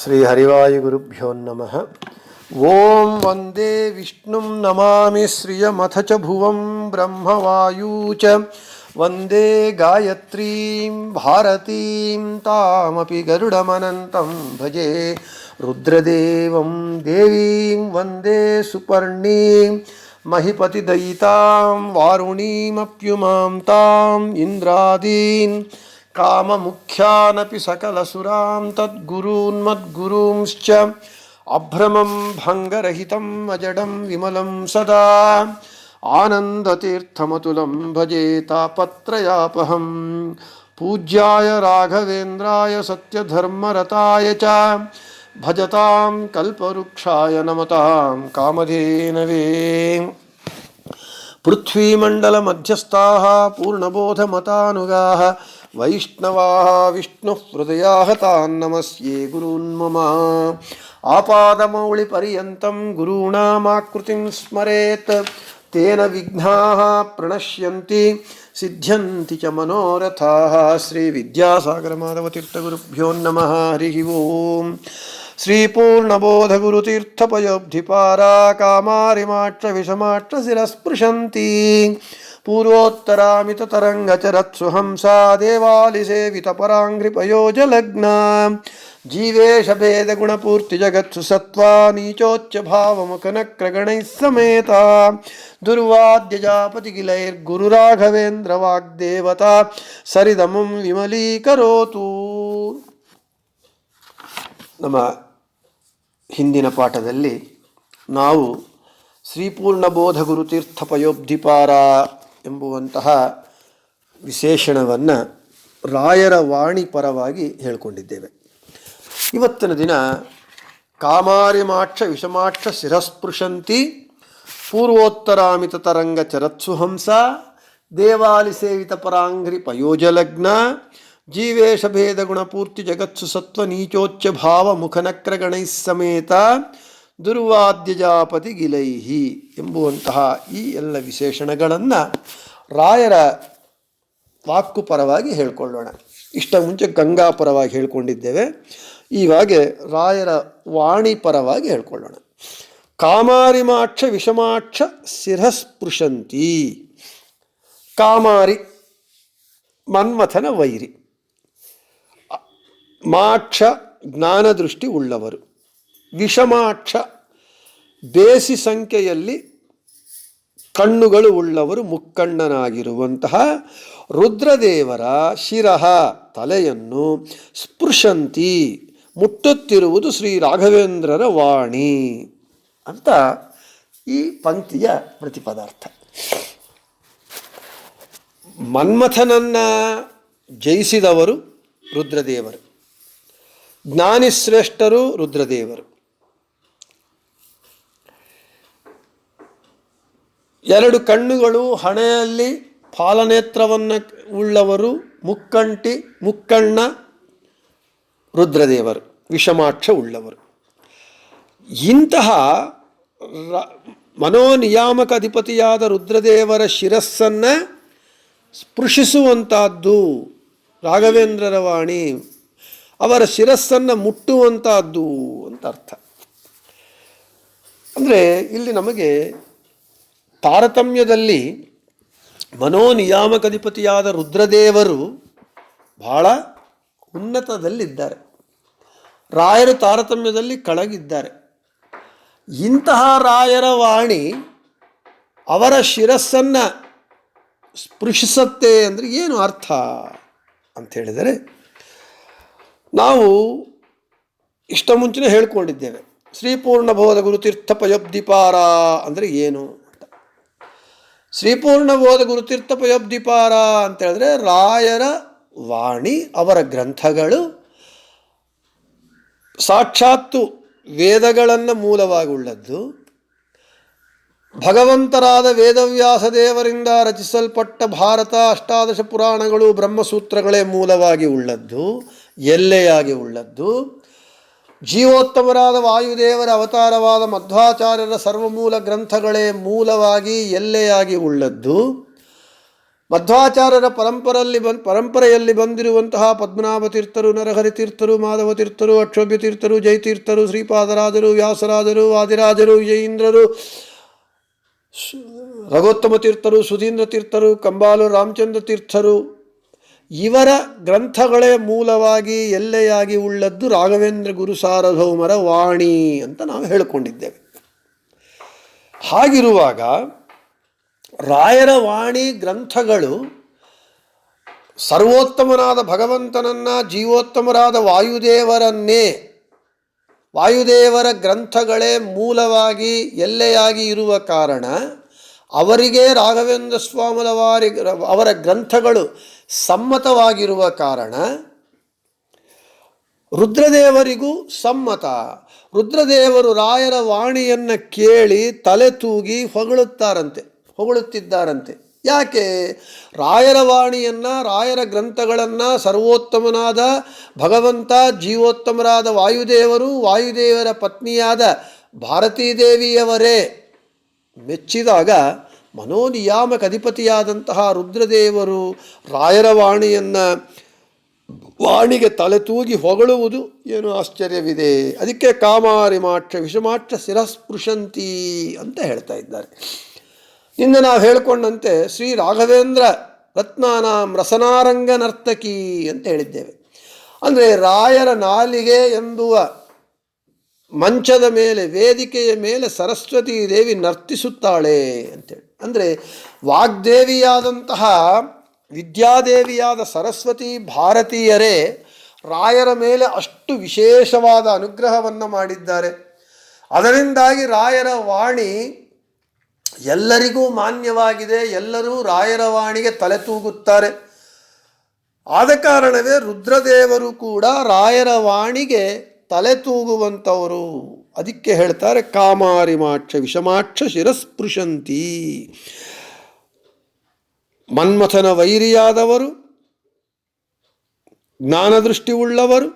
ಶ್ರೀ ಹರಿವಾಯುಗುರುಭ್ಯೋ ನಮಃ. ಓಂ ವಂದೇ ವಿಷ್ಣುಂ ನಮಾಮಿ ಶ್ರಿಯಮಥ ಚ ಭುವಂ ಬ್ರಹ್ಮವಾಯೂ ಚ ವಂದೇ ಗಾಯತ್ರೀಂ ಭಾರತೀಂ ತಾಮಪಿ ಗರುಡಮನಂತಂ ಭಜೆ ರುದ್ರದೇವಂ ದೇವೀಂ ವಂದೇ ಸುಪರ್ಣೀಂ ಮಹಿಪತಿದಯಿತಾಂ ವಾರುಣೀಮಪ್ಯುಮಾಂ ತಾಂ ಇಂದ್ರಾದೀನ್ ಕಾಮಮುಖ್ಯಾನಪಿ ಸಕಲಸುರಾಂ ತದ್ಗುರೂನ್ಮದ್ಗುರೂಂಶ್ಚ ಅಭ್ರಮಂ ಭಂಗರಹಿತಂ ಅಜಡಂ ವಿಮಲಂ ಸದಾ ಆನಂದತೀರ್ಥಮತುಲಂ ಭಜೆ ತಾಪತ್ರಯಾಪಹಂ. ಪೂಜ್ಯಾಯ ರಾಘವೇಂದ್ರಾಯ ಸತ್ಯಧರ್ಮರತಾಯ ಚ ಭಜತಾಂ ಕಲ್ಪವೃಕ್ಷಾಯ ನಮತಾಂ ಕಾಮಧೇನವೇ. ಪೃಥ್ವೀಮಂಡಲಮಧ್ಯಸ್ಥಾಃ ಪೂರ್ಣಬೋಧಮತಾನುಗಾಃ ವೈಷ್ಣವಾಃ ವಿಷ್ಣುಹೃದಯಾಃ ತಾನ್ ನಮಸ್ಯೆ ಗುರೂನ್ ಮಮ. ಆಪಾದಮೌಳಿಪರ್ಯಂತಂ ಗುರೂಣಾಮಾಕೃತಿಂ ಸ್ಮರೇತ್ ತೇನ ವಿಘ್ನಾಃ ಪ್ರಣಶ್ಯಂತಿ ಸಿದ್ಧ್ಯಂತಿ ಚ ಮನೋರಥಾಃ. ಶ್ರೀ ವಿದ್ಯಾಸಾಗರಮಾಧವತೀರ್ಥಗುರುಭ್ಯೋ ನಮಃ. ಹರಿ ಓಂ. ಶ್ರೀ ಪೂರ್ಣಬೋಧಗುರುತೀರ್ಥಪಯೋಬ್ಧಿಪಾರಾ ಕಾಮಾರಿಮಾಕ್ಷ ವಿಷಮಾಕ್ಷ ಶಿರಸ್ಪೃಶಂತಿ ಪೂರ್ವೋತ್ತರಾಮಿತತರಂಗಚರತ್ಸು ಹಂಸಾ ದೇವಾಲಿಸೇವಿತ ಪರಾಂಘ್ರಿಪಯೋಜಲಗ್ನ ಜೀವೇಶ ಭೇದ ಗುಣಪೂರ್ತಿ ಜಗತ್ಸು ಸತ್ವಾ ನೀಚೋಚ್ಚ ಭಾವಮುಖನಕ್ರಗಣೈಃ ಸಮೇತ ದುರ್ವಾದ್ಯ ಜಾಪತಿಗಿಲೈರ್ಗುರು ರಾಘವೇಂದ್ರ ವಾಗ್ದೇವತಾ ಸರಿದಮಂ ವಿಮಲೀಕರೋತು. ನಮ್ಮ ಹಿಂದಿನ ಪಾಠದಲ್ಲಿ ನಾವು ಶ್ರೀಪೂರ್ಣಬೋಧ ಗುರುತೀರ್ಥ ಪಯೋಬ್ಧಿಪಾರ ಎಂಬುವಂತಹ ವಿಶೇಷಣವನ್ನು ರಾಯರ ವಾಣಿ ಪರವಾಗಿ ಹೇಳಿಕೊಂಡಿದ್ದೇವೆ. ಇವತ್ತಿನ ದಿನ ಕಾಮಾರಿಮಾಕ್ಷ ವಿಷಮಾಕ್ಷ ಶಿರಸ್ಪೃಶಂತಿ ಪೂರ್ವೋತ್ತರಾಮಿತ ತರಂಗ ಚರತ್ಸು ಹಂಸ ದೇವಾಲಿ ಸೇವಿತ ಪರಾಂಘ್ರಿ ಪಯೋಜಲಗ್ನ ಜೀವೇಶ ಭೇದ ಗುಣಪೂರ್ತಿ ಜಗತ್ಸು ಸತ್ವ ನೀಚೋಚ್ಚ ಭಾವ ಮುಖನಕ್ರಗಣೈಃ ಸಮೇತ ದುರ್ವಾದ್ಯ ಜಾಪತಿ ಗಿಲೈಹಿ ಎಂಬುವಂತಹ ಈ ಎಲ್ಲ ವಿಶೇಷಣಗಳನ್ನು ರಾಯರ ವಾಕ್ಕು ಪರವಾಗಿ ಹೇಳಿಕೊಳ್ಳೋಣ. ಇಷ್ಟ ಮುಂಚೆ ಗಂಗಾ ಪರವಾಗಿ ಹೇಳ್ಕೊಂಡಿದ್ದೇವೆ, ಇವಾಗ ರಾಯರ ವಾಣಿ ಪರವಾಗಿ ಹೇಳ್ಕೊಳ್ಳೋಣ. ಕಾಮಾರಿಮಾಕ್ಷ ವಿಷಮಾಕ್ಷ ಶಿರಸ್ಪೃಶಂತಿ. ಕಾಮಾರಿ ಮನ್ಮಥನ ವೈರಿ, ಮಾಕ್ಷ ಜ್ಞಾನದೃಷ್ಟಿ ಉಳ್ಳವರು, ವಿಷಮಾಕ್ಷ ಬೇಸಿ ಸಂಖ್ಯೆಯಲ್ಲಿ ಕಣ್ಣುಗಳು ಉಳ್ಳವರು, ಮುಕ್ಕಣ್ಣನಾಗಿರುವಂತಹ ರುದ್ರದೇವರ ಶಿರಃ ತಲೆಯನ್ನು ಸ್ಪೃಶಂತಿ ಮುಟ್ಟುತ್ತಿರುವುದು ಶ್ರೀ ರಾಘವೇಂದ್ರರ ವಾಣಿ ಅಂತ ಈ ಪಂಕ್ತಿಯ ಪ್ರತಿಪದಾರ್ಥ. ಮನ್ಮಥನನ್ನು ಜಯಿಸಿದವರು ರುದ್ರದೇವರು, ಜ್ಞಾನಿಶ್ರೇಷ್ಠರು ರುದ್ರದೇವರು. ಎರಡು ಕಣ್ಣುಗಳು ಹಣೆಯಲ್ಲಿ ಫಾಲನೇತ್ರವನ್ನು ಉಳ್ಳವರು, ಮುಕ್ಕಣ್ಣ ರುದ್ರದೇವರು, ವಿಷಮಾಕ್ಷ ಉಳ್ಳವರು. ಇಂತಹ ಮನೋನಿಯಾಮಕ ಅಧಿಪತಿಯಾದ ರುದ್ರದೇವರ ಶಿರಸ್ಸನ್ನು ಸ್ಪೃಶಿಸುವಂತಹದ್ದು ರಾಘವೇಂದ್ರರ ವಾಣಿ, ಅವರ ಶಿರಸ್ಸನ್ನು ಮುಟ್ಟುವಂತಹದ್ದು ಅಂತ ಅರ್ಥ. ಅಂದರೆ ಇಲ್ಲಿ ನಮಗೆ ತಾರತಮ್ಯದಲ್ಲಿ ಮನೋನಿಯಾಮಕಾಧಿಪತಿಯಾದ ರುದ್ರದೇವರು ಬಹಳ ಉನ್ನತದಲ್ಲಿದ್ದಾರೆ, ರಾಯರು ತಾರತಮ್ಯದಲ್ಲಿ ಕೆಳಗಿದ್ದಾರೆ. ಇಂತಹ ರಾಯರ ವಾಣಿ ಅವರ ಶಿರಸ್ಸನ್ನು ಸ್ಪೃಶಿಸುತ್ತೆ ಅಂದರೆ ಏನು ಅರ್ಥ ಅಂಥೇಳಿದರೆ, ನಾವು ಇಷ್ಟ ಮುಂಚೆನೇ ಹೇಳ್ಕೊಂಡಿದ್ದೇವೆ ಶ್ರೀಪೂರ್ಣಬೋಧ ಗುರುತೀರ್ಥ ಪಯೋಬ್ಧಿಪಾರ ಅಂದರೆ ಏನು ಅಂತ. ಶ್ರೀಪೂರ್ಣಬೋಧ ಗುರುತೀರ್ಥ ಪಯೋಬ್ಧಿಪಾರ ಅಂತೇಳಿದ್ರೆ ರಾಯರ ವಾಣಿ, ಅವರ ಗ್ರಂಥಗಳು ಸಾಕ್ಷಾತ್ತು ವೇದಗಳನ್ನು ಮೂಲವಾಗಿ ಉಳ್ಳದ್ದು, ಭಗವಂತರಾದ ವೇದವ್ಯಾಸ ದೇವರಿಂದ ರಚಿಸಲ್ಪಟ್ಟ ಭಾರತ ಅಷ್ಟಾದಶ ಪುರಾಣಗಳು ಬ್ರಹ್ಮಸೂತ್ರಗಳೇ ಮೂಲವಾಗಿ ಉಳ್ಳದ್ದು, ಎಲ್ಲೆಯಾಗಿ ಉಳ್ಳದ್ದು, ಜೀವೋತ್ತಮರಾದ ವಾಯುದೇವರ ಅವತಾರವಾದ ಮಧ್ವಾಚಾರ್ಯರ ಸರ್ವಮೂಲ ಗ್ರಂಥಗಳೇ ಮೂಲವಾಗಿ ಎಲ್ಲೆಯಾಗಿ ಉಳ್ಳದ್ದು, ಮಧ್ವಾಚಾರ್ಯರ ಪರಂಪರೆಯಲ್ಲಿ ಬಂದಿರುವಂತಹ ಪದ್ಮನಾಭ ತೀರ್ಥರು, ನರಹರಿ ತೀರ್ಥರು, ಮಾಧವ ತೀರ್ಥರು, ಅಕ್ಷೋಭ್ಯ ತೀರ್ಥರು, ಜಯತೀರ್ಥರು, ಶ್ರೀಪಾದರಾಜರು, ವ್ಯಾಸರಾಜರು, ವಾದಿರಾಜರು, ವಿಜಯೀಂದ್ರರು, ರಘೋತ್ತಮ ತೀರ್ಥರು, ಸುಧೀಂದ್ರ ತೀರ್ಥರು, ಕಂಬಾಲು ರಾಮಚಂದ್ರ ತೀರ್ಥರು, ಇವರ ಗ್ರಂಥಗಳೇ ಮೂಲವಾಗಿ ಎಲ್ಲೆಯಾಗಿ ಉಳ್ಳದ್ದು ರಾಘವೇಂದ್ರ ಗುರು ಸಾರ್ವಭೌಮರ ವಾಣಿ ಅಂತ ನಾವು ಹೇಳಿಕೊಂಡಿದ್ದೇವೆ. ಹಾಗಿರುವಾಗ ರಾಯರ ವಾಣಿ ಗ್ರಂಥಗಳು ಸರ್ವೋತ್ತಮನಾದ ಭಗವಂತನನ್ನ, ಜೀವೋತ್ತಮರಾದ ವಾಯುದೇವರ ಗ್ರಂಥಗಳೇ ಮೂಲವಾಗಿ ಎಲ್ಲೆಯಾಗಿ ಇರುವ ಕಾರಣ ಅವರಿಗೆ ರಾಘವೇಂದ್ರ ಅವರ ಗ್ರಂಥಗಳು ಸಮ್ಮತವಾಗಿರುವ ಕಾರಣ ರುದ್ರದೇವರಿಗೂ ಸಮ್ಮತ. ರುದ್ರದೇವರು ರಾಯರ ವಾಣಿಯನ್ನು ಕೇಳಿ ತಲೆ ತೂಗಿ ಹೊಗಳುತ್ತಿದ್ದಾರಂತೆ. ಯಾಕೆ? ರಾಯರ ವಾಣಿಯನ್ನು, ರಾಯರ ಗ್ರಂಥಗಳನ್ನು ಸರ್ವೋತ್ತಮನಾದ ಭಗವಂತ, ಜೀವೋತ್ತಮರಾದ ವಾಯುದೇವರು, ವಾಯುದೇವರ ಪತ್ನಿಯಾದ ಭಾರತೀದೇವಿಯವರೇ ಮೆಚ್ಚಿದಾಗ ಮನೋನಿಯಾಮಕ ಅಧಿಪತಿಯಾದಂತಹ ರುದ್ರದೇವರು ರಾಯರ ವಾಣಿಗೆ ತಲೆ ತೂಗಿ ಹೊಗಳುವುದು ಏನು ಆಶ್ಚರ್ಯವಿದೆ. ಅದಕ್ಕೆ ಕಾಮಾರಿಮಾಕ್ಷ ವಿಷಮಾಕ್ಷ ಶಿರಸ್ಪೃಶಂತಿ ಅಂತ ಹೇಳ್ತಾ ಇದ್ದಾರೆ. ಇಂದು ನಾವು ಹೇಳಿಕೊಂಡಂತೆ ಶ್ರೀ ರಾಘವೇಂದ್ರ ರತ್ನಾನಾಂ ರಸನಾರಂಗ ನರ್ತಕಿ ಅಂತ ಹೇಳಿದ್ದೇವೆ. ಅಂದರೆ ರಾಯರ ನಾಲಿಗೆ ಎಂಬುವ ಮಂಚದ ಮೇಲೆ, ವೇದಿಕೆಯ ಮೇಲೆ ಸರಸ್ವತೀ ದೇವಿ ನರ್ತಿಸುತ್ತಾಳೆ ಅಂತೇಳಿ. ಅಂದರೆ ವಾಗ್ದೇವಿಯಾದಂತಹ ವಿದ್ಯಾದೇವಿಯಾದ ಸರಸ್ವತಿ ಭಾರತೀಯರೇ ರಾಯರ ಮೇಲೆ ಅಷ್ಟು ವಿಶೇಷವಾದ ಅನುಗ್ರಹವನ್ನು ಮಾಡಿದ್ದಾರೆ. ಅದರಿಂದಾಗಿ ರಾಯರ ವಾಣಿ ಎಲ್ಲರಿಗೂ ಮಾನ್ಯವಾಗಿದೆ. ಎಲ್ಲರೂ ರಾಯರ ವಾಣಿಗೆ ತಲೆ ತೂಗುತ್ತಾರೆ. ಆದ ಕಾರಣವೇ ರುದ್ರದೇವರು ಕೂಡ ರಾಯರ ವಾಣಿಗೆ ತಲೆ ತೂಗುವಂಥವರು. ಅದಕ್ಕೆ ಹೇಳ್ತಾರೆ ಕಾಮಾರಿಮಾಕ್ಷ ವಿಷಮಾಕ್ಷ ಶಿರಸ್ಪೃಶಂತಿ. ಮನ್ಮಥನ ವೈರಿಯಾದವರು, ಜ್ಞಾನದೃಷ್ಟಿ ಉಳ್ಳವರು,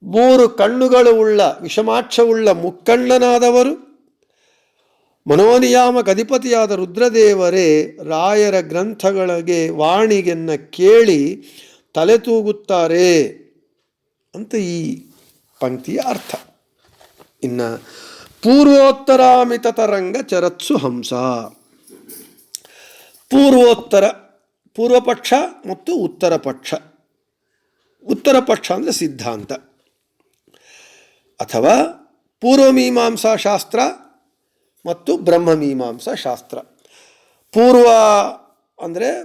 3 ಕಣ್ಣುಗಳು ಉಳ್ಳ ವಿಷಮಾಕ್ಷವುಳ್ಳ ಮುಕ್ಕಣ್ಣನಾದವರು, ಮನೋನಿಯಾಮಕ ಅಧಿಪತಿಯಾದ ರುದ್ರದೇವರೇ ರಾಯರ ಗ್ರಂಥಗಳಿಗೆ ವಾಣಿಗೆನ್ನ ಕೇಳಿ ತಲೆ ತೂಗುತ್ತಾರೆ ಅಂತ ಈ ಪಂಕ್ತಿಯ ಅರ್ಥ. ಇನ್ನು ಪೂರ್ವೋತ್ತರಾಮಿತ ತರಂಗ ಚರತ್ಸು ಹಂಸ. ಪೂರ್ವಪಕ್ಷ ಮತ್ತು ಉತ್ತರ ಪಕ್ಷ. ಉತ್ತರ ಪಕ್ಷ ಅಂದರೆ ಸಿದ್ಧಾಂತ ಅಥವಾ ಪೂರ್ವಮೀಮಾಂಸಾ ಶಾಸ್ತ್ರ ಮತ್ತು ಬ್ರಹ್ಮಮೀಮಾಂಸಾ ಶಾಸ್ತ್ರ.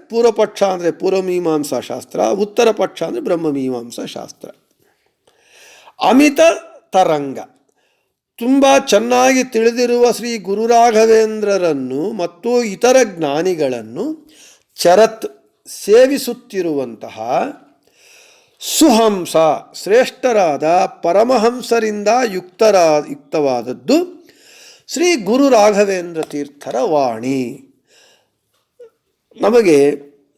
ಪೂರ್ವಪಕ್ಷ ಅಂದರೆ ಪೂರ್ವಮೀಮಾಂಸಾ ಶಾಸ್ತ್ರ, ಉತ್ತರ ಪಕ್ಷ ಅಂದರೆ ಬ್ರಹ್ಮಮೀಮಾಂಸಾ ಶಾಸ್ತ್ರ. ಅಮಿತ ತರಂಗ, ತುಂಬ ಚೆನ್ನಾಗಿ ತಿಳಿದಿರುವ ಶ್ರೀ ಗುರುರಾಘವೇಂದ್ರರನ್ನು ಮತ್ತು ಇತರ ಜ್ಞಾನಿಗಳನ್ನು ಚರತ್ ಸೇವಿಸುತ್ತಿರುವಂತಹ ಸುಹಂಸ ಶ್ರೇಷ್ಠರಾದ ಪರಮಹಂಸರಿಂದ ಯುಕ್ತವಾದದ್ದು ಶ್ರೀ ಗುರು ರಾಘವೇಂದ್ರ ತೀರ್ಥರ ವಾಣಿ. ನಮಗೆ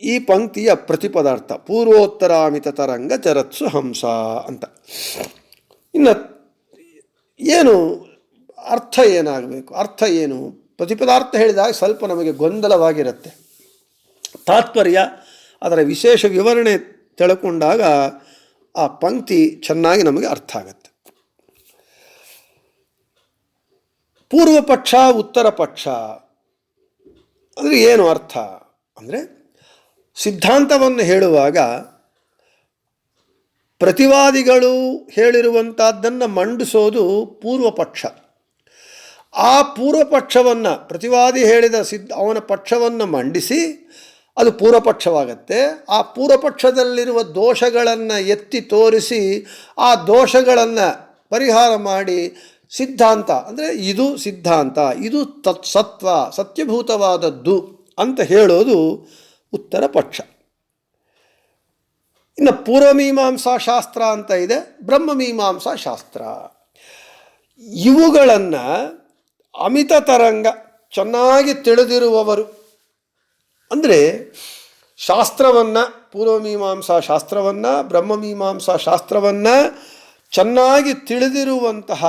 ಈ ಪಂಕ್ತಿಯ ಪ್ರತಿಪದಾರ್ಥ ಪೂರ್ವೋತ್ತರಾಮಿತ ತರಂಗ ಚರತ್ಸು ಹಂಸ ಅಂತ. ಇನ್ನು ಏನು ಅರ್ಥ ಏನಾಗಬೇಕು? ಅರ್ಥ ಏನು? ಪ್ರತಿಪದಾರ್ಥ ಹೇಳಿದಾಗ ಸ್ವಲ್ಪ ನಮಗೆ ಗೊಂದಲವಾಗಿರುತ್ತೆ. ತಾತ್ಪರ್ಯ, ಅದರ ವಿಶೇಷ ವಿವರಣೆ ತಿಳ್ಕೊಂಡಾಗ ಆ ಪಂಕ್ತಿ ಚೆನ್ನಾಗಿ ನಮಗೆ ಅರ್ಥ ಆಗುತ್ತೆ. ಪೂರ್ವ ಪಕ್ಷ ಉತ್ತರ ಪಕ್ಷ ಅಂದರೆ ಏನು ಅರ್ಥ ಅಂದರೆ, ಸಿದ್ಧಾಂತವನ್ನು ಹೇಳುವಾಗ ಪ್ರತಿವಾದಿಗಳು ಹೇಳಿರುವಂಥದ್ದನ್ನು ಮಂಡಿಸೋದು ಪೂರ್ವ ಪಕ್ಷ. ಆ ಪೂರ್ವ ಪಕ್ಷವನ್ನು ಪ್ರತಿವಾದಿ ಹೇಳಿದ ಅವನ ಪಕ್ಷವನ್ನು ಮಂಡಿಸಿ ಅದು ಪೂರ್ವ ಪಕ್ಷವಾಗತ್ತೆ. ಆ ಪೂರ್ವ ಪಕ್ಷದಲ್ಲಿರುವ ದೋಷಗಳನ್ನು ಎತ್ತಿ ತೋರಿಸಿ ಆ ದೋಷಗಳನ್ನು ಪರಿಹಾರ ಮಾಡಿ ಸಿದ್ಧಾಂತ ಅಂದರೆ ಇದು ಸಿದ್ಧಾಂತ, ಇದು ಸತ್ಯಭೂತವಾದದ್ದು ಅಂತ ಹೇಳೋದು ಉತ್ತರ ಪಕ್ಷ. ಇನ್ನು ಪೂರ್ವಮೀಮಾಂಸಾ ಶಾಸ್ತ್ರ ಅಂತ ಇದೆ, ಬ್ರಹ್ಮಮೀಮಾಂಸಾ ಶಾಸ್ತ್ರ. ಇವುಗಳನ್ನು ಅಮಿತ ತರಂಗ ಚೆನ್ನಾಗಿ ತಿಳಿದಿರುವವರು ಅಂದರೆ ಶಾಸ್ತ್ರವನ್ನು, ಪೂರ್ವಮೀಮಾಂಸಾ ಶಾಸ್ತ್ರವನ್ನು, ಬ್ರಹ್ಮಮೀಮಾಂಸಾ ಶಾಸ್ತ್ರವನ್ನು ಚೆನ್ನಾಗಿ ತಿಳಿದಿರುವಂತಹ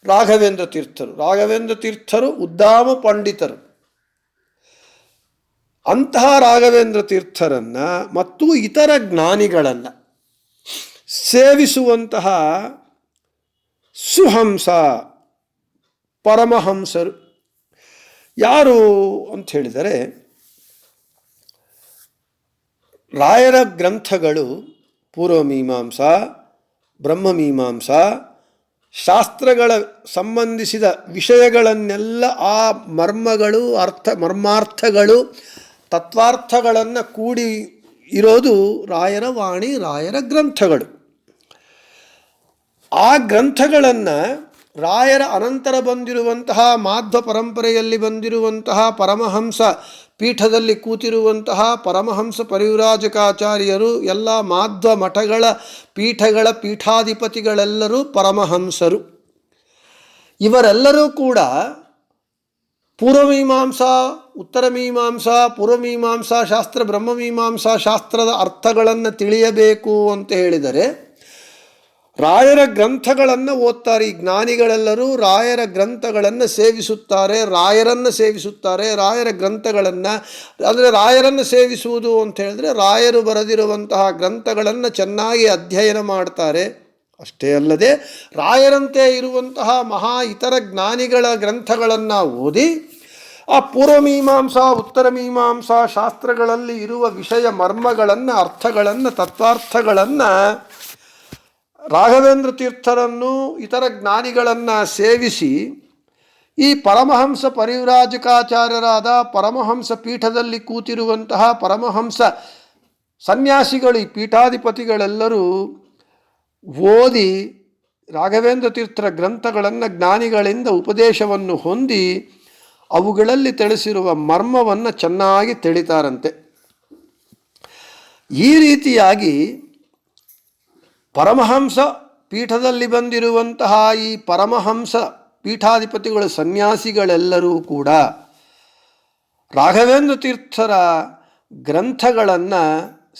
ರಾಘವೇಂದ್ರ ತೀರ್ಥರು. ರಾಘವೇಂದ್ರ ತೀರ್ಥರು ಉದ್ದಾಮ ಪಂಡಿತರು. ಅಂತಹ ರಾಘವೇಂದ್ರ ತೀರ್ಥರನ್ನು ಮತ್ತು ಇತರ ಜ್ಞಾನಿಗಳನ್ನು ಸೇವಿಸುವಂತಹ ಸುಹಂಸ ಪರಮಹಂಸರು ಯಾರು ಅಂತ ಹೇಳಿದರೆ, ರಾಯರ ಗ್ರಂಥಗಳು ಪೂರ್ವಮೀಮಾಂಸಾ, ಬ್ರಹ್ಮಮೀಮಾಂಸಾ, ಶಾಸ್ತ್ರಗಳ ಸಂಬಂಧಿಸಿದ ವಿಷಯಗಳನ್ನೆಲ್ಲ ಆ ಮರ್ಮಗಳು, ಮರ್ಮಾರ್ಥಗಳು, ತತ್ವಾರ್ಥಗಳನ್ನು ಕೂಡಿ ಇರೋದು ರಾಯರ ವಾಣಿ, ರಾಯರ ಗ್ರಂಥಗಳು. ಆ ಗ್ರಂಥಗಳನ್ನು ರಾಯರ ಅನಂತರ ಬಂದಿರುವಂತಹ ಮಾಧ್ವ ಪರಂಪರೆಯಲ್ಲಿ ಬಂದಿರುವಂತಹ ಪರಮಹಂಸ ಪೀಠದಲ್ಲಿ ಕೂತಿರುವಂತಹ ಪರಮಹಂಸ ಪರಿವ್ರಾಜಕಾಚಾರ್ಯರು, ಎಲ್ಲ ಮಾಧ್ವ ಮಠಗಳ ಪೀಠಗಳ ಪೀಠಾಧಿಪತಿಗಳೆಲ್ಲರೂ ಪರಮಹಂಸರು. ಇವರೆಲ್ಲರೂ ಕೂಡ ಪೂರ್ವಮೀಮಾಂಸಾ, ಉತ್ತರಮೀಮಾಂಸಾ, ಪೂರ್ವಮೀಮಾಂಸಾ ಶಾಸ್ತ್ರ, ಬ್ರಹ್ಮಮೀಮಾಂಸಾ ಶಾಸ್ತ್ರದ ಅರ್ಥಗಳನ್ನು ತಿಳಿಯಬೇಕು ಅಂತ ಹೇಳಿದರೆ ರಾಯರ ಗ್ರಂಥಗಳನ್ನು ಓದ್ತಾರೆ. ಈ ಜ್ಞಾನಿಗಳೆಲ್ಲರೂ ರಾಯರ ಗ್ರಂಥಗಳನ್ನು ಸೇವಿಸುತ್ತಾರೆ, ರಾಯರನ್ನು ಸೇವಿಸುತ್ತಾರೆ. ರಾಯರ ಗ್ರಂಥಗಳನ್ನು ಅಂದರೆ ರಾಯರನ್ನು ಸೇವಿಸುವುದು ಅಂತ ಹೇಳಿದ್ರೆ ರಾಯರು ಬರೆದಿರುವಂತಹ ಗ್ರಂಥಗಳನ್ನು ಚೆನ್ನಾಗಿ ಅಧ್ಯಯನ ಮಾಡ್ತಾರೆ. ಅಷ್ಟೇ ಅಲ್ಲದೆ ರಾಯರಂತೆ ಇರುವಂತಹ ಮಹಾ ಇತರ ಜ್ಞಾನಿಗಳ ಗ್ರಂಥಗಳನ್ನು ಓದಿ ಆ ಪೂರ್ವಮೀಮಾಂಸಾ, ಉತ್ತರಮೀಮಾಂಸಾ ಶಾಸ್ತ್ರಗಳಲ್ಲಿ ಇರುವ ವಿಷಯ ಮರ್ಮಗಳನ್ನು, ಅರ್ಥಗಳನ್ನು, ತತ್ವಾರ್ಥಗಳನ್ನು ರಾಘವೇಂದ್ರ ತೀರ್ಥರನ್ನು ಇತರ ಜ್ಞಾನಿಗಳನ್ನು ಸೇವಿಸಿ ಈ ಪರಮಹಂಸ ಪರಿವ್ರಾಜಕಾಚಾರ್ಯರಾದ ಪರಮಹಂಸ ಪೀಠದಲ್ಲಿ ಕೂತಿರುವಂತಹ ಪರಮಹಂಸ ಸನ್ಯಾಸಿಗಳು, ಈ ಪೀಠಾಧಿಪತಿಗಳೆಲ್ಲರೂ ಓದಿ ರಾಘವೇಂದ್ರ ತೀರ್ಥರ ಗ್ರಂಥಗಳನ್ನು ಜ್ಞಾನಿಗಳಿಂದ ಉಪದೇಶವನ್ನು ಹೊಂದಿ ಅವುಗಳಲ್ಲಿ ತಿಳಿಸಿರುವ ಮರ್ಮವನ್ನು ಚೆನ್ನಾಗಿ ತಿಳಿತಾರಂತೆ. ಈ ರೀತಿಯಾಗಿ ಪರಮಹಂಸ ಪೀಠದಲ್ಲಿ ಬಂದಿರುವಂತಹ ಈ ಪರಮಹಂಸ ಪೀಠಾಧಿಪತಿಗಳು, ಸನ್ಯಾಸಿಗಳೆಲ್ಲರೂ ಕೂಡ ರಾಘವೇಂದ್ರ ತೀರ್ಥರ ಗ್ರಂಥಗಳನ್ನು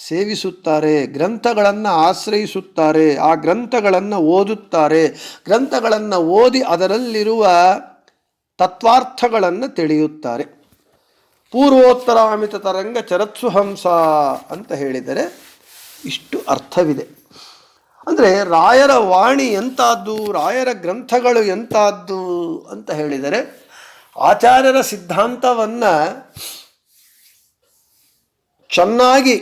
ಸೇವಿಸುತ್ತಾರೆ, ಗ್ರಂಥಗಳನ್ನು ಆಶ್ರಯಿಸುತ್ತಾರೆ, ಆ ಗ್ರಂಥಗಳನ್ನು ಓದುತ್ತಾರೆ. ಗ್ರಂಥಗಳನ್ನು ಓದಿ ಅದರಲ್ಲಿರುವ ತತ್ವಾರ್ಥಗಳನ್ನು ತಿಳಿಯುತ್ತಾರೆ. ಪೂರ್ವೋತ್ತರಾಮಿತ ತರಂಗ ಚರತ್ಸುಹಂಸ ಅಂತ ಹೇಳಿದರೆ ಇಷ್ಟು ಅರ್ಥವಿದೆ. ಅಂದರೆ ರಾಯರ ವಾಣಿ ಎಂಥದ್ದು, ರಾಯರ ಗ್ರಂಥಗಳು ಎಂಥದ್ದು ಅಂತ ಹೇಳಿದರೆ ಆಚಾರ್ಯರ ಸಿದ್ಧಾಂತವನ್ನು ಚೆನ್ನಾಗಿ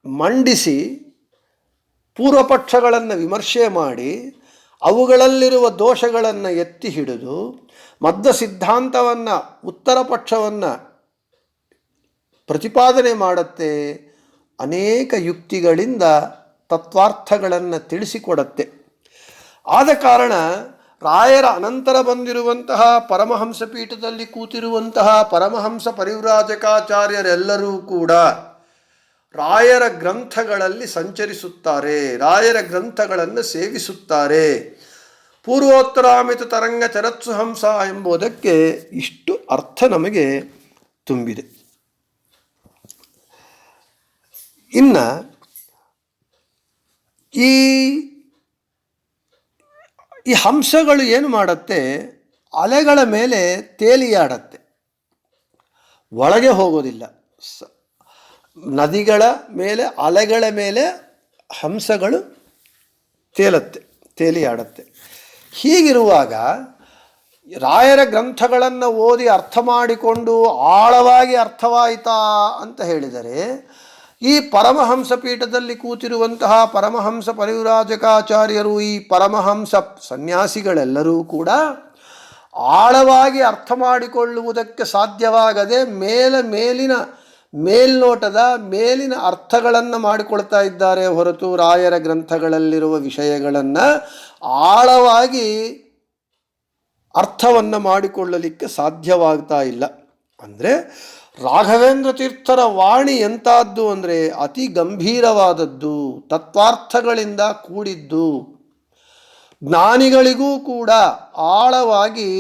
ಮಂಡಿಸಿ ಪೂರ್ವಪಕ್ಷಗಳನ್ನು ವಿಮರ್ಶೆ ಮಾಡಿ ಅವುಗಳಲ್ಲಿರುವ ದೋಷಗಳನ್ನು ಎತ್ತಿ ಹಿಡಿದು ಮಧ್ವ ಸಿದ್ಧಾಂತವನ್ನು, ಉತ್ತರ ಪಕ್ಷವನ್ನು ಪ್ರತಿಪಾದನೆ ಮಾಡುತ್ತೆ. ಅನೇಕ ಯುಕ್ತಿಗಳಿಂದ ತತ್ವಾರ್ಥಗಳನ್ನು ತಿಳಿಸಿಕೊಡುತ್ತೆ. ಆದ ಕಾರಣ ರಾಯರ ಅನಂತರ ಬಂದಿರುವಂತಹ ಪರಮಹಂಸ ಪೀಠದಲ್ಲಿ ಕೂತಿರುವಂತಹ ಪರಮಹಂಸ ಪರಿವ್ರಾಜಕಾಚಾರ್ಯರೆಲ್ಲರೂ ಕೂಡ ರಾಯರ ಗ್ರಂಥಗಳಲ್ಲಿ ಸಂಚರಿಸುತ್ತಾರೆ, ರಾಯರ ಗ್ರಂಥಗಳನ್ನು ಸೇವಿಸುತ್ತಾರೆ. ಪೂರ್ವೋತ್ತರಾಮಿತ ತರಂಗ ಚರತ್ಸುಹಂಸ ಎಂಬುದಕ್ಕೆ ಇಷ್ಟು ಅರ್ಥ ನಮಗೆ ತುಂಬಿದೆ. ಇನ್ನು ಈ ಹಂಸಗಳು ಏನು ಮಾಡುತ್ತೆ, ಅಲೆಗಳ ಮೇಲೆ ತೇಲಿಯಾಡತ್ತೆ, ಒಳಗೆ ಹೋಗೋದಿಲ್ಲ. ನದಿಗಳ ಮೇಲೆ, ಅಲೆಗಳ ಮೇಲೆ ಹಂಸಗಳು ತೇಲಿಯಾಡತ್ತೆ. ಹೀಗಿರುವಾಗ ರಾಯರ ಗ್ರಂಥಗಳನ್ನು ಓದಿ ಅರ್ಥ ಮಾಡಿಕೊಂಡು ಆಳವಾಗಿ ಅರ್ಥವಾಯಿತಾ ಅಂತ ಹೇಳಿದರೆ ಈ ಪರಮಹಂಸ ಪೀಠದಲ್ಲಿ ಕೂತಿರುವಂತಹ ಪರಮಹಂಸ ಪರಿವ್ರಾಜಕಾಚಾರ್ಯರು, ಈ ಪರಮಹಂಸ ಸನ್ಯಾಸಿಗಳೆಲ್ಲರೂ ಕೂಡ ಆಳವಾಗಿ ಅರ್ಥ ಮಾಡಿಕೊಳ್ಳುವುದಕ್ಕೆ ಸಾಧ್ಯವಾಗದೆ ಮೇಲ್ನೋಟದ ಮೇಲಿನ ಅರ್ಥಗಳನ್ನು ಮಾಡಿಕೊಳ್ತಾ ಇದ್ದಾರೆ ಹೊರತು ರಾಯರ ಗ್ರಂಥಗಳಲ್ಲಿರುವ ವಿಷಯಗಳನ್ನು ಆಳವಾಗಿ ಅರ್ಥವನ್ನು ಮಾಡಿಕೊಳ್ಳಲಿಕ್ಕೆ ಸಾಧ್ಯವಾಗ್ತಾ ಇಲ್ಲ. ಅಂದರೆ ರಾಘವೇಂದ್ರ ತೀರ್ಥರ ವಾಣಿ ಎಂಥದ್ದು ಅಂದರೆ ಅತಿ ಗಂಭೀರವಾದದ್ದು, ತತ್ವಾರ್ಥಗಳಿಂದ ಕೂಡಿದ್ದು, ಜ್ಞಾನಿಗಳಿಗೂ ಕೂಡ ಆಳವಾಗಿ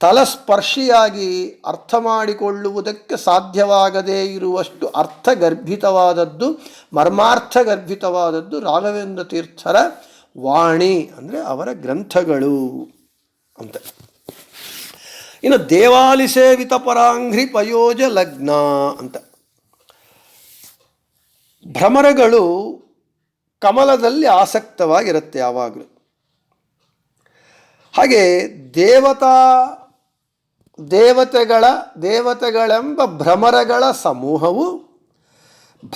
ತಲಸ್ಪರ್ಶಿಯಾಗಿ ಅರ್ಥ ಮಾಡಿಕೊಳ್ಳುವುದಕ್ಕೆ ಸಾಧ್ಯವಾಗದೇ ಇರುವಷ್ಟು ಅರ್ಥಗರ್ಭಿತವಾದದ್ದು, ಮರ್ಮಾರ್ಥಗರ್ಭಿತವಾದದ್ದು ರಾಘವೇಂದ್ರ ತೀರ್ಥರ ವಾಣಿ ಅಂದರೆ ಅವರ ಗ್ರಂಥಗಳು ಅಂತ. ಇನ್ನು ದೇವಾಲಿ ಸೇವಿತ ಪರಾಂಘ್ರಿ ಪಯೋಜ ಲಗ್ನ ಅಂತ. ಭ್ರಮರಗಳು ಕಮಲದಲ್ಲಿ ಆಸಕ್ತವಾಗಿರುತ್ತೆ ಯಾವಾಗಲೂ. ಹಾಗೆ ದೇವತೆಗಳೆಂಬ ಭ್ರಮರಗಳ ಸಮೂಹವು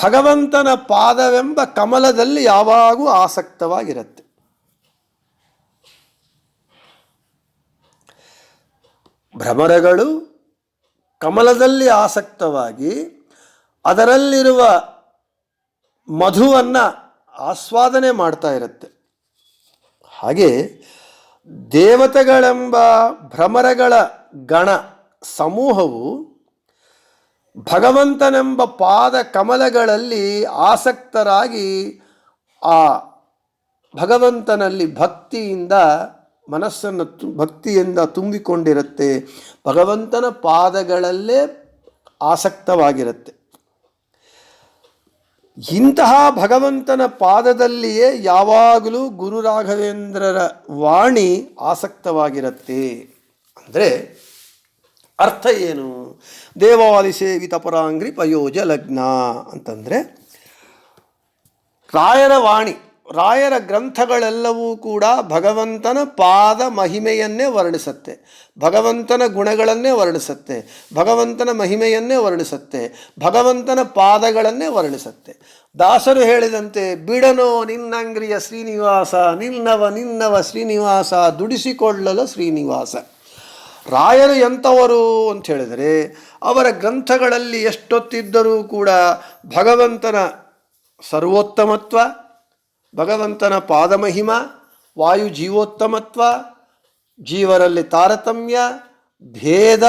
ಭಗವಂತನ ಪಾದವೆಂಬ ಕಮಲದಲ್ಲಿ ಯಾವಾಗೂ ಆಸಕ್ತವಾಗಿರುತ್ತೆ. ಭ್ರಮರಗಳು ಕಮಲದಲ್ಲಿ ಆಸಕ್ತವಾಗಿ ಅದರಲ್ಲಿರುವ ಮಧುವನ್ನು ಆಸ್ವಾದನೆ ಮಾಡ್ತಾ ಇರುತ್ತೆ. ಹಾಗೆ ದೇವತೆಗಳೆಂಬ ಭ್ರಮರಗಳ ಗಣ ಸಮೂಹವು ಭಗವಂತನೆಂಬ ಪಾದ ಕಮಲಗಳಲ್ಲಿ ಆಸಕ್ತರಾಗಿ ಆ ಭಗವಂತನಲ್ಲಿ ಭಕ್ತಿಯಿಂದ ತುಂಬಿಕೊಂಡಿರುತ್ತೆ. ಭಗವಂತನ ಪಾದಗಳಲ್ಲೇ ಆಸಕ್ತವಾಗಿರುತ್ತೆ. ಇಂತಹ ಭಗವಂತನ ಪಾದದಲ್ಲಿಯೇ ಯಾವಾಗಲೂ ಗುರು ರಾಘವೇಂದ್ರರ ವಾಣಿ ಆಸಕ್ತವಾಗಿರುತ್ತೆ. ಅಂದರೆ ಅರ್ಥ ಏನು? ದೇವಾಲಿ ಸೇವಿತ ಪರಾಂಗ್ರಿ ಪಯೋಜ ಲಗ್ನ ಅಂತಂದರೆ ರಾಯರ ವಾಣಿ, ರಾಯರ ಗ್ರಂಥಗಳೆಲ್ಲವೂ ಕೂಡ ಭಗವಂತನ ಪಾದ ಮಹಿಮೆಯನ್ನೇ ವರ್ಣಿಸುತ್ತೆ, ಭಗವಂತನ ಗುಣಗಳನ್ನೇ ವರ್ಣಿಸುತ್ತೆ, ಭಗವಂತನ ಮಹಿಮೆಯನ್ನೇ ವರ್ಣಿಸುತ್ತೆ, ಭಗವಂತನ ಪಾದಗಳನ್ನೇ ವರ್ಣಿಸುತ್ತೆ. ದಾಸರು ಹೇಳಿದಂತೆ ಬಿಡನೋ ನಿನ್ನಂಗ್ರಿಯ ಶ್ರೀನಿವಾಸ, ನಿನ್ನವ ಶ್ರೀನಿವಾಸ ದುಡಿಸಿಕೊಳ್ಳಲು ಶ್ರೀನಿವಾಸ. ರಾಯರು ಎಂಥವರು ಅಂತ ಹೇಳಿದರೆ ಅವರ ಗ್ರಂಥಗಳಲ್ಲಿ ಎಷ್ಟೊತ್ತಿದ್ದರೂ ಕೂಡ ಭಗವಂತನ ಸರ್ವೋತ್ತಮತ್ವ, ಭಗವಂತನ ಪಾದಮಹಿಮ, ವಾಯು ಜೀವೋತ್ತಮತ್ವ, ಜೀವರಲ್ಲಿ ತಾರತಮ್ಯ, ಭೇದ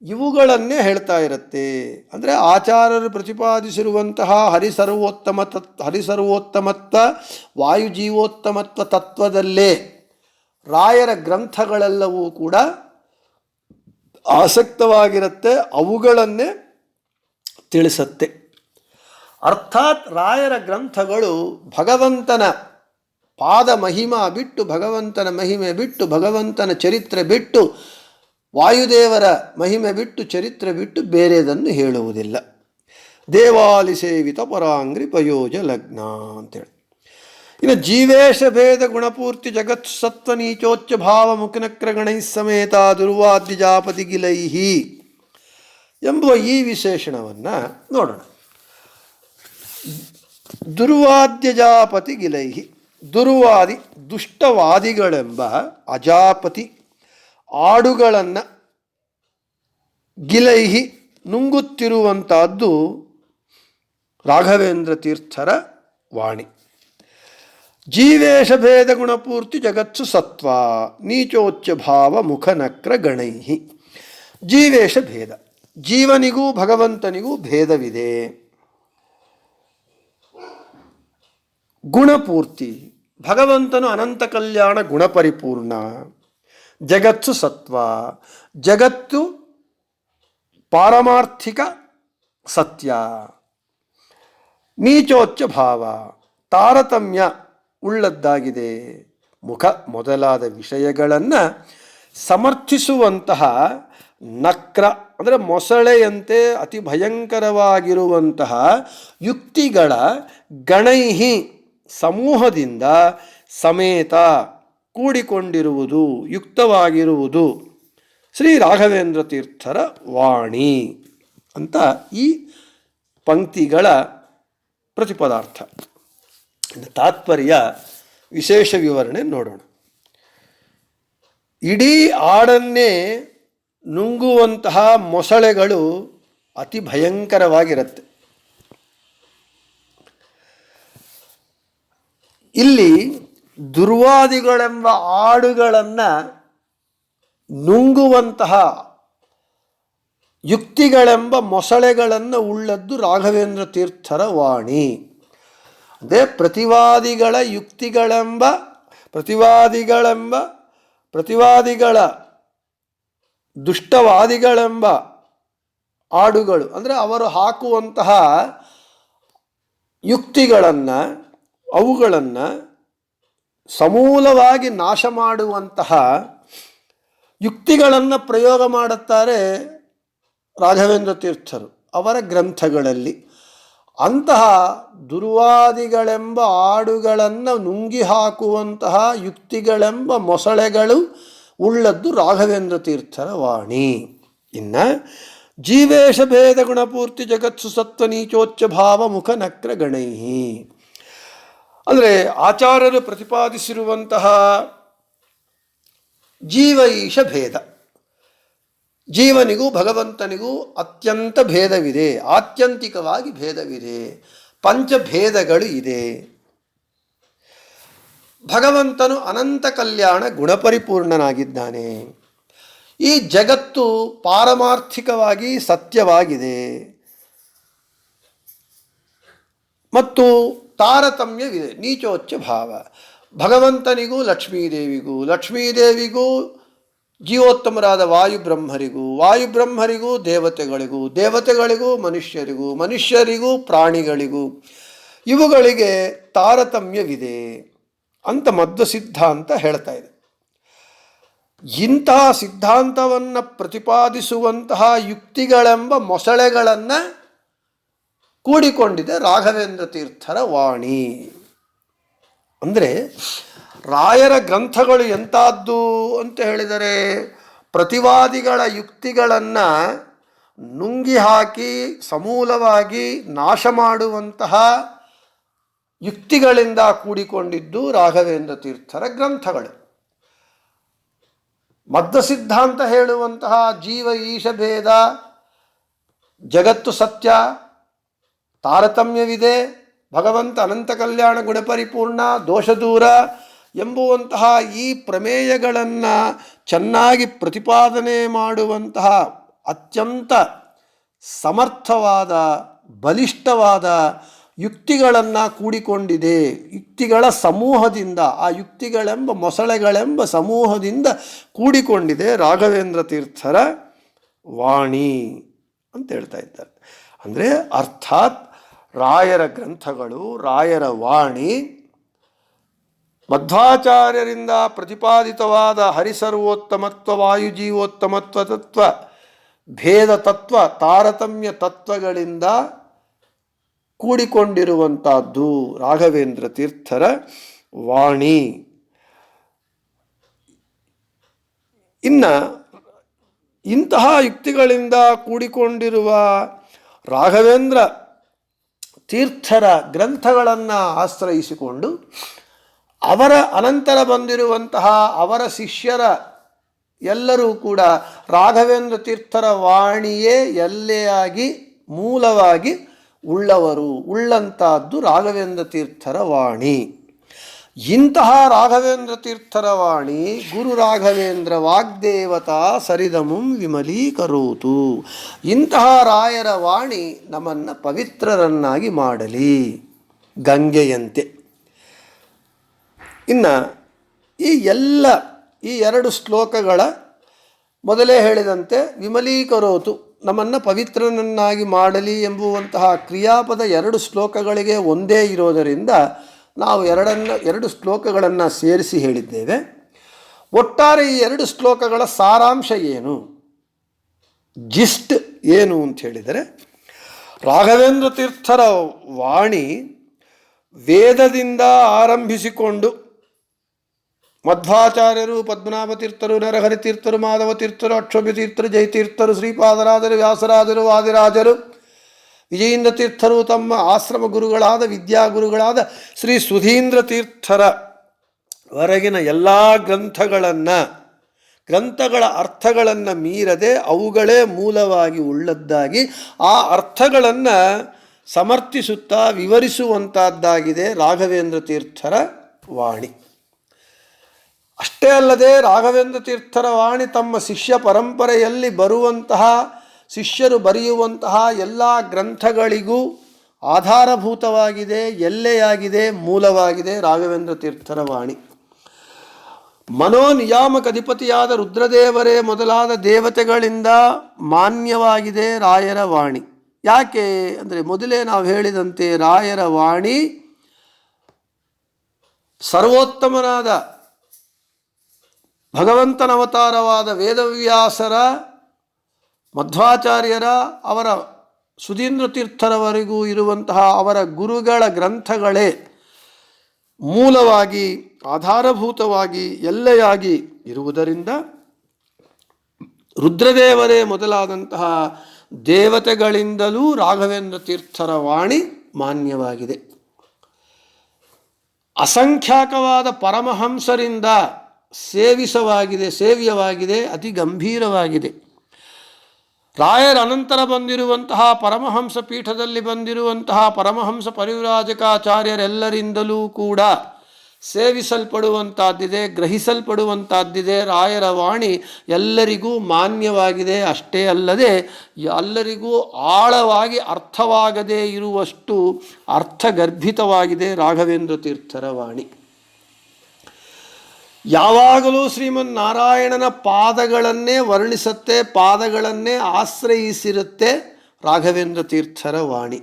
ಇವುಗಳನ್ನೇ ಹೇಳ್ತಾ ಇರುತ್ತೆ. ಅಂದರೆ ಆಚಾರ್ಯರು ಪ್ರತಿಪಾದಿಸಿರುವಂತಹ ಹರಿಸರ್ವೋತ್ತಮತ್ವ, ವಾಯು ಜೀವೋತ್ತಮತ್ವ ತತ್ವದಲ್ಲೇ ರಾಯರ ಗ್ರಂಥಗಳೆಲ್ಲವೂ ಕೂಡ ಆಸಕ್ತವಾಗಿರುತ್ತೆ, ಅವುಗಳನ್ನೇ ತಿಳಿಸತ್ತೆ. ಅರ್ಥಾತ್ ರಾಯರ ಗ್ರಂಥಗಳು ಭಗವಂತನ ಪಾದ ಮಹಿಮಾ ಬಿಟ್ಟು, ಭಗವಂತನ ಮಹಿಮೆ ಬಿಟ್ಟು, ಭಗವಂತನ ಚರಿತ್ರೆ ಬಿಟ್ಟು, ವಾಯುದೇವರ ಮಹಿಮೆ ಬಿಟ್ಟು, ಚರಿತ್ರೆ ಬಿಟ್ಟು ಬೇರೆದನ್ನು ಹೇಳುವುದಿಲ್ಲ. ದೇವಾಲಿ ಸೇವಿತ ಪರಾಂಗ್ರಿ ಪಯೋಜ ಲಗ್ನ ಅಂತೇಳಿ. ಇನ್ನು ಜೀವೇಶ ಭೇದ ಗುಣಪೂರ್ತಿ ಜಗತ್ ಸತ್ವ ನೀಚೋಚ್ಚ ಭಾವ ಮುಖನಕ್ರಗಣೈ ಸಮೇತ ದುರ್ವಾದ್ಯ ಜಾಪತಿ ಗಿಲೈಹಿ ಎಂಬುವ ಈ ವಿಶೇಷಣವನ್ನು ನೋಡೋಣ. ದುರ್ವಾದ್ಯ ಜಾಪತಿ ಗಿಲೈಹಿ, ದುರ್ವಾದಿ ದುಷ್ಟವಾದಿಗಳೆಂಬ ಅಜಾಪತಿ ಆಡುಗಳನ್ನು ಗಿಲೈಹಿ ನುಂಗುತ್ತಿರುವಂತಹದ್ದು ರಾಘವೇಂದ್ರ ತೀರ್ಥರ ವಾಣಿ. ಜೀವೇಶ ಭೇದ ಗುಣಪೂರ್ತಿ ಜಗತ್ಸು ಸತ್ವ ನೀಚೋಚ್ಚ ಭಾವ ಮುಖನಕ್ರ ಗಣೈಹಿ. ಜೀವೇಶ ಭೇದ, ಜೀವನಿಗೂ ಭಗವಂತನಿಗೂ ಭೇದವಿದೆ. ಗುಣಪೂರ್ತಿ, ಭಗವಂತನು ಅನಂತ ಕಲ್ಯಾಣ ಗುಣಪರಿಪೂರ್ಣ. ಜಗತ್ಸು ಸತ್ವ, ಜಗತ್ತು ಪಾರಮಾರ್ಥಿಕ ಸತ್ಯ. ನೀಚೋಚ್ಚ ಭಾವ, ತಾರತಮ್ಯ ಉಳ್ಳದ್ದಾಗಿದೆ. ಮುಖ ಮೊದಲಾದ ವಿಷಯಗಳನ್ನು ಸಮರ್ಥಿಸುವಂತಹ ನಕ್ರ ಅಂದರೆ ಮೊಸಳೆಯಂತೆ ಅತಿ ಭಯಂಕರವಾಗಿರುವಂತಹ ಯುಕ್ತಿಗಳ ಗಣೈಹಿ ಸಮೂಹದಿಂದ ಸಮೇತ ಕೂಡಿಕೊಂಡಿರುವುದು, ಯುಕ್ತವಾಗಿರುವುದು ಶ್ರೀ ರಾಘವೇಂದ್ರ ತೀರ್ಥರ ವಾಣಿ ಅಂತ ಈ ಪಂಕ್ತಿಗಳ ಪ್ರತಿಪದಾರ್ಥ. ತಾತ್ಪರ್ಯ ವಿಶೇಷ ವಿವರಣೆ ನೋಡೋಣ. ಇಡೀ ಆಡನ್ನೇ ನುಂಗುವಂತಹ ಮೊಸಳೆಗಳು ಅತಿ ಭಯಂಕರವಾಗಿರುತ್ತೆ. ಇಲ್ಲಿ ದುರ್ವಾದಿಗಳೆಂಬ ಆಡುಗಳನ್ನು ನುಂಗುವಂತಹ ಯುಕ್ತಿಗಳೆಂಬ ಮೊಸಳೆಗಳನ್ನು ಉಳ್ಳದ್ದು ರಾಘವೇಂದ್ರ ತೀರ್ಥರ ವಾಣಿ. ಅದೇ ಪ್ರತಿವಾದಿಗಳ ಪ್ರತಿವಾದಿಗಳ ದುಷ್ಟವಾದಿಗಳೆಂಬ ಆಡುಗಳು ಅಂದರೆ ಅವರು ಹಾಕುವಂತಹ ಯುಕ್ತಿಗಳನ್ನು, ಅವುಗಳನ್ನು ಸಮೂಲವಾಗಿ ನಾಶ ಮಾಡುವಂತಹ ಯುಕ್ತಿಗಳನ್ನು ಪ್ರಯೋಗ ಮಾಡುತ್ತಾರೆ ರಾಘವೇಂದ್ರ ತೀರ್ಥರು ಅವರ ಗ್ರಂಥಗಳಲ್ಲಿ. ಅಂತಹ ದುರ್ವಾದಿಗಳೆಂಬ ಆಡುಗಳನ್ನು ನುಂಗಿ ಹಾಕುವಂತಹ ಯುಕ್ತಿಗಳೆಂಬ ಮೊಸಳೆಗಳು ಉಳ್ಳದ್ದು ರಾಘವೇಂದ್ರ ತೀರ್ಥರ ವಾಣಿ. ಇನ್ನು ಜೀವೇಶ ಭೇದ ಗುಣಪೂರ್ತಿ ಜಗತ್ಸು ಸತ್ವ ನೀಚೋಚ್ಚ ಭಾವ ಮುಖ ನಕ್ರ ಗಣೈ, ಅಂದರೆ ಆಚಾರ್ಯರು ಪ್ರತಿಪಾದಿಸಿರುವಂತಹ ಜೀವ ಈಶ ಭೇದ, ಜೀವನಿಗೂ ಭಗವಂತನಿಗೂ ಅತ್ಯಂತ ಭೇದವಿದೆ, ಆತ್ಯಂತಿಕವಾಗಿ ಭೇದವಿದೆ, ಪಂಚಭೇದಗಳು ಇದೆ. ಭಗವಂತನು ಅನಂತ ಕಲ್ಯಾಣ ಗುಣಪರಿಪೂರ್ಣನಾಗಿದ್ದಾನೆ. ಈ ಜಗತ್ತು ಪಾರಮಾರ್ಥಿಕವಾಗಿ ಸತ್ಯವಾಗಿದೆ ಮತ್ತು ತಾರತಮ್ಯವಿದೆ, ನೀಚೋಚ್ಚ ಭಾವ. ಭಗವಂತನಿಗೂ ಲಕ್ಷ್ಮೀದೇವಿಗೂ, ಲಕ್ಷ್ಮೀದೇವಿಗೂ ಜೀವೋತ್ತಮರಾದ ವಾಯುಬ್ರಹ್ಮರಿಗೂ, ವಾಯುಬ್ರಹ್ಮರಿಗೂ ದೇವತೆಗಳಿಗೂ, ದೇವತೆಗಳಿಗೂ ಮನುಷ್ಯರಿಗೂ, ಮನುಷ್ಯರಿಗೂ ಪ್ರಾಣಿಗಳಿಗೂ, ಇವುಗಳಿಗೆ ತಾರತಮ್ಯವಿದೆ ಅಂತ ಮಧ್ವ ಸಿದ್ಧಾಂತ ಹೇಳ್ತಾ ಇದೆ. ಇಂತಹ ಸಿದ್ಧಾಂತವನ್ನು ಪ್ರತಿಪಾದಿಸುವಂತಹ ಯುಕ್ತಿಗಳೆಂಬ ಮೊಸಳೆಗಳನ್ನು ಕೂಡಿಕೊಂಡಿದೆ ರಾಘವೇಂದ್ರ ತೀರ್ಥರ ವಾಣಿ. ಅಂದರೆ ರಾಯರ ಗ್ರಂಥಗಳು ಎಂಥದ್ದು ಅಂತ ಹೇಳಿದರೆ, ಪ್ರತಿವಾದಿಗಳ ಯುಕ್ತಿಗಳನ್ನು ನುಂಗಿ ಹಾಕಿ ಸಮೂಲವಾಗಿ ನಾಶ ಮಾಡುವಂತಹ ಯುಕ್ತಿಗಳಿಂದ ಕೂಡಿಕೊಂಡಿದ್ದು ರಾಘವೇಂದ್ರ ತೀರ್ಥರ ಗ್ರಂಥಗಳು. ಮಧ್ವ ಸಿದ್ಧಾಂತ ಹೇಳುವಂತಹ ಜೀವ ಈಶ ಭೇದ, ಜಗತ್ತು ಸತ್ಯ, ತಾರತಮ್ಯವಿದೆ, ಭಗವಂತ ಅನಂತ ಕಲ್ಯಾಣ ಗುಣಪರಿಪೂರ್ಣ, ದೋಷದೂರ ಎಂಬುವಂತಹ ಈ ಪ್ರಮೇಯಗಳನ್ನು ಚೆನ್ನಾಗಿ ಪ್ರತಿಪಾದನೆ ಮಾಡುವಂತಹ ಅತ್ಯಂತ ಸಮರ್ಥವಾದ ಬಲಿಷ್ಠವಾದ ಯುಕ್ತಿಗಳನ್ನು ಕೂಡಿಕೊಂಡಿದೆ. ಯುಕ್ತಿಗಳ ಸಮೂಹದಿಂದ, ಆ ಯುಕ್ತಿಗಳೆಂಬ ಮೊಸಳೆಗಳೆಂಬ ಸಮೂಹದಿಂದ ಕೂಡಿಕೊಂಡಿದೆ ರಾಘವೇಂದ್ರ ತೀರ್ಥರ ವಾಣಿ ಅಂತ ಹೇಳ್ತಾ ಇದ್ದಾರೆ. ಅಂದರೆ ಅರ್ಥಾತ್ ರಾಯರ ಗ್ರಂಥಗಳು, ರಾಯರ ವಾಣಿ, ಮಧ್ವಾಚಾರ್ಯರಿಂದ ಪ್ರತಿಪಾದಿತವಾದ ಹರಿಸರ್ವೋತ್ತಮತ್ವ, ವಾಯುಜೀವೋತ್ತಮತ್ವ ತತ್ವ, ಭೇದ ತತ್ವ, ತಾರತಮ್ಯ ತತ್ವಗಳಿಂದ ಕೂಡಿಕೊಂಡಿರುವಂಥದ್ದು ರಾಘವೇಂದ್ರ ತೀರ್ಥರ ವಾಣಿ. ಇನ್ನು ಇಂತಹ ಯುಕ್ತಿಗಳಿಂದ ಕೂಡಿಕೊಂಡಿರುವ ರಾಘವೇಂದ್ರ ತೀರ್ಥರ ಗ್ರಂಥಗಳನ್ನು ಆಶ್ರಯಿಸಿಕೊಂಡು ಅವರ ಅನಂತರ ಬಂದಿರುವಂತಹ ಅವರ ಶಿಷ್ಯರ ಎಲ್ಲರೂ ಕೂಡ ರಾಘವೇಂದ್ರ ತೀರ್ಥರ ವಾಣಿಯೇ ಎಲ್ಲೆಯಾಗಿ ಮೂಲವಾಗಿ ಉಳ್ಳವರು, ಉಳ್ಳಂತಹದ್ದು ರಾಘವೇಂದ್ರ ತೀರ್ಥರ ವಾಣಿ. ಇಂತಹ ರಾಘವೇಂದ್ರ ತೀರ್ಥರ ವಾಣಿ ಗುರು ರಾಘವೇಂದ್ರ ವಾಗ್ದೇವತಾ ಸರಿದಮುಂ ವಿಮಲೀಕರೋತು. ಇಂತಹ ರಾಯರ ವಾಣಿ ನಮ್ಮನ್ನು ಪವಿತ್ರರನ್ನಾಗಿ ಮಾಡಲಿ ಗಂಗೆಯಂತೆ. ಇನ್ನು ಈ ಎರಡು ಶ್ಲೋಕಗಳ ಮೊದಲೇ ಹೇಳಿದಂತೆ ವಿಮಲೀಕರೋತು, ನಮ್ಮನ್ನು ಪವಿತ್ರನನ್ನಾಗಿ ಮಾಡಲಿ ಎಂಬುವಂತಹ ಕ್ರಿಯಾಪದ ಎರಡು ಶ್ಲೋಕಗಳಿಗೆ ಒಂದೇ ಇರೋದರಿಂದ ನಾವು ಎರಡು ಶ್ಲೋಕಗಳನ್ನು ಸೇರಿಸಿ ಹೇಳಿದ್ದೇವೆ. ಒಟ್ಟಾರೆ ಈ ಎರಡು ಶ್ಲೋಕಗಳ ಸಾರಾಂಶ ಏನು, ಜಿಸ್ಟ್ ಏನು ಅಂತ ಹೇಳಿದರೆ, ರಾಘವೇಂದ್ರ ತೀರ್ಥರ ವಾಣಿ ವೇದದಿಂದ ಆರಂಭಿಸಿಕೊಂಡು ಮಧ್ವಾಚಾರ್ಯರು, ಪದ್ಮನಾಭ ತೀರ್ಥರು, ನರಹರಿ ತೀರ್ಥರು, ಮಾಧವ ತೀರ್ಥರು, ಅಕ್ಷೋಭ್ಯ ತೀರ್ಥರು, ಜಯತೀರ್ಥರು, ಶ್ರೀಪಾದರಾಜರು, ವ್ಯಾಸರಾಜರು, ವಾದಿರಾಜರು, ವಿಜಯೇಂದ್ರ ತೀರ್ಥರು, ತಮ್ಮ ಆಶ್ರಮ ಗುರುಗಳಾದ ವಿದ್ಯಾಗುರುಗಳಾದ ಶ್ರೀ ಸುಧೀಂದ್ರ ತೀರ್ಥರ ವರೆಗಿನ ಎಲ್ಲ ಗ್ರಂಥಗಳ ಅರ್ಥಗಳನ್ನು ಮೀರದೆ ಅವುಗಳೇ ಮೂಲವಾಗಿ ಉಳ್ಳದ್ದಾಗಿ ಆ ಅರ್ಥಗಳನ್ನು ಸಮರ್ಥಿಸುತ್ತಾ ವಿವರಿಸುವಂಥದ್ದಾಗಿದೆ ರಾಘವೇಂದ್ರ ತೀರ್ಥರ ವಾಣಿ. ಅಷ್ಟೇ ಅಲ್ಲದೆ ರಾಘವೇಂದ್ರ ತೀರ್ಥರ ವಾಣಿ ತಮ್ಮ ಶಿಷ್ಯ ಪರಂಪರೆಯಲ್ಲಿ ಬರುವಂತಹ ಶಿಷ್ಯರು ಬರೆಯುವಂತಹ ಎಲ್ಲ ಗ್ರಂಥಗಳಿಗೂ ಆಧಾರಭೂತವಾಗಿದೆ, ಎಲ್ಲೆಯಾಗಿದೆ, ಮೂಲವಾಗಿದೆ ರಾಘವೇಂದ್ರ ತೀರ್ಥರ ವಾಣಿ. ಮನೋನಿಯಾಮಕ ಅಧಿಪತಿಯಾದ ರುದ್ರದೇವರೇ ಮೊದಲಾದ ದೇವತೆಗಳಿಂದ ಮಾನ್ಯವಾಗಿದೆ ರಾಯರ ವಾಣಿ. ಯಾಕೆ ಅಂದರೆ, ಮೊದಲೇ ನಾವು ಹೇಳಿದಂತೆ ರಾಯರ ವಾಣಿ ಸರ್ವೋತ್ತಮನಾದ ಭಗವಂತನ ಅವತಾರವಾದ ವೇದವ್ಯಾಸರ, ಮಧ್ವಾಚಾರ್ಯರ, ಅವರ ಸುಧೀಂದ್ರ ತೀರ್ಥರವರೆಗೂ ಇರುವಂತಹ ಅವರ ಗುರುಗಳ ಗ್ರಂಥಗಳೇ ಮೂಲವಾಗಿ, ಆಧಾರಭೂತವಾಗಿ, ಎಲ್ಲೆಯಾಗಿ ಇರುವುದರಿಂದ ರುದ್ರದೇವರೇ ಮೊದಲಾದಂತಹ ದೇವತೆಗಳಿಂದಲೂ ರಾಘವೇಂದ್ರ ತೀರ್ಥರ ವಾಣಿ ಮಾನ್ಯವಾಗಿದೆ. ಅಸಂಖ್ಯಾಕವಾದ ಪರಮಹಂಸರಿಂದ ಸೇವ್ಯವಾಗಿದೆ, ಅತಿ ಗಂಭೀರವಾಗಿದೆ. ರಾಯರ ಅನಂತರ ಬಂದಿರುವಂತಹ ಪರಮಹಂಸ ಪೀಠದಲ್ಲಿ ಬಂದಿರುವಂತಹ ಪರಮಹಂಸ ಪರಿವ್ರಾಜಕಾಚಾರ್ಯರೆಲ್ಲರಿಂದಲೂ ಕೂಡ ಸೇವಿಸಲ್ಪಡುವಂಥದ್ದಿದೆ, ಗ್ರಹಿಸಲ್ಪಡುವಂಥದ್ದಿದೆ. ರಾಯರ ವಾಣಿ ಎಲ್ಲರಿಗೂ ಮಾನ್ಯವಾಗಿದೆ. ಅಷ್ಟೇ ಅಲ್ಲದೆ ಎಲ್ಲರಿಗೂ ಆಳವಾಗಿ ಅರ್ಥವಾಗದೇ ಇರುವಷ್ಟು ಅರ್ಥಗರ್ಭಿತವಾಗಿದೆ ರಾಘವೇಂದ್ರ ತೀರ್ಥರ ವಾಣಿ. ಯಾವಾಗಲೂ ಶ್ರೀಮನ್ನಾರಾಯಣನ ಪಾದಗಳನ್ನೇ ವರ್ಣಿಸುತ್ತೆ, ಪಾದಗಳನ್ನೇ ಆಶ್ರಯಿಸಿರುತ್ತೆ ರಾಘವೇಂದ್ರ ತೀರ್ಥರ ವಾಣಿ.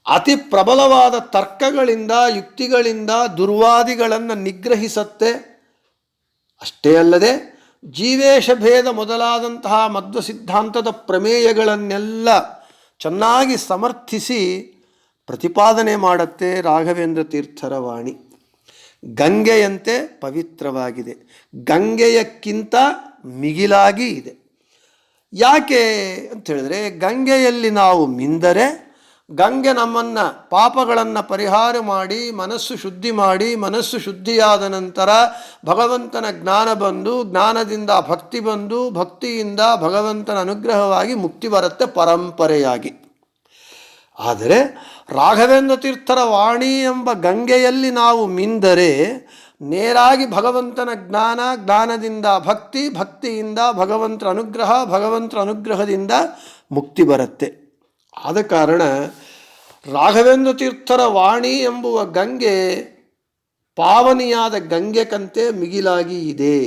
ಅತಿ ಪ್ರಬಲವಾದ ತರ್ಕಗಳಿಂದ, ಯುಕ್ತಿಗಳಿಂದ ದುರ್ವಾದಿಗಳನ್ನು ನಿಗ್ರಹಿಸುತ್ತೆ. ಅಷ್ಟೇ ಅಲ್ಲದೆ ಜೀವೇಶ ಭೇದ ಮೊದಲಾದಂತಹ ಮಧ್ವ ಸಿದ್ಧಾಂತದ ಪ್ರಮೇಯಗಳನ್ನೆಲ್ಲ ಚೆನ್ನಾಗಿ ಸಮರ್ಥಿಸಿ ಪ್ರತಿಪಾದನೆ ಮಾಡುತ್ತೆ ರಾಘವೇಂದ್ರ ತೀರ್ಥರ ವಾಣಿ. ಗಂಗೆಯಂತೆ ಪವಿತ್ರವಾಗಿದೆ, ಗಂಗೆಯಕ್ಕಿಂತ ಮಿಗಿಲಾಗಿ ಇದೆ. ಯಾಕೆ ಅಂತ ಹೇಳಿದ್ರೆ, ಗಂಗೆಯಲ್ಲಿ ನಾವು ಮಿಂದರೆ ಗಂಗೆ ನಮ್ಮನ್ನು ಪಾಪಗಳನ್ನು ಪರಿಹಾರ ಮಾಡಿ ಮನಸ್ಸು ಶುದ್ಧಿ ಮಾಡಿ, ಮನಸ್ಸು ಶುದ್ಧಿಯಾದ ನಂತರ ಭಗವಂತನ ಜ್ಞಾನ ಬಂದು, ಜ್ಞಾನದಿಂದ ಭಕ್ತಿ ಬಂದು, ಭಕ್ತಿಯಿಂದ ಭಗವಂತನ ಅನುಗ್ರಹವಾಗಿ ಮುಕ್ತಿ ಬರುತ್ತೆ ಪರಂಪರೆಯಾಗಿ. ಆದರೆ ರಾಘವೇಂದ್ರ ತೀರ್ಥರ ವಾಣಿ ಎಂಬ ಗಂಗೆಯಲ್ಲಿ ನಾವು ಮಿಂದರೆ ನೇರಾಗಿ ಭಗವಂತನ ಜ್ಞಾನ, ಜ್ಞಾನದಿಂದ ಭಕ್ತಿ, ಭಕ್ತಿಯಿಂದ ಭಗವಂತನ ಅನುಗ್ರಹ, ಭಗವಂತನ ಅನುಗ್ರಹದಿಂದ ಮುಕ್ತಿ ಬರುತ್ತೆ. ಆದ ಕಾರಣ ರಾಘವೇಂದ್ರ ತೀರ್ಥರ ವಾಣಿ ಎಂಬುವ ಗಂಗೆ ಪಾವನಿಯಾದ ಗಂಗೆಕಂತೆ ಮಿಗಿಲಾಗಿ ಇದೆ.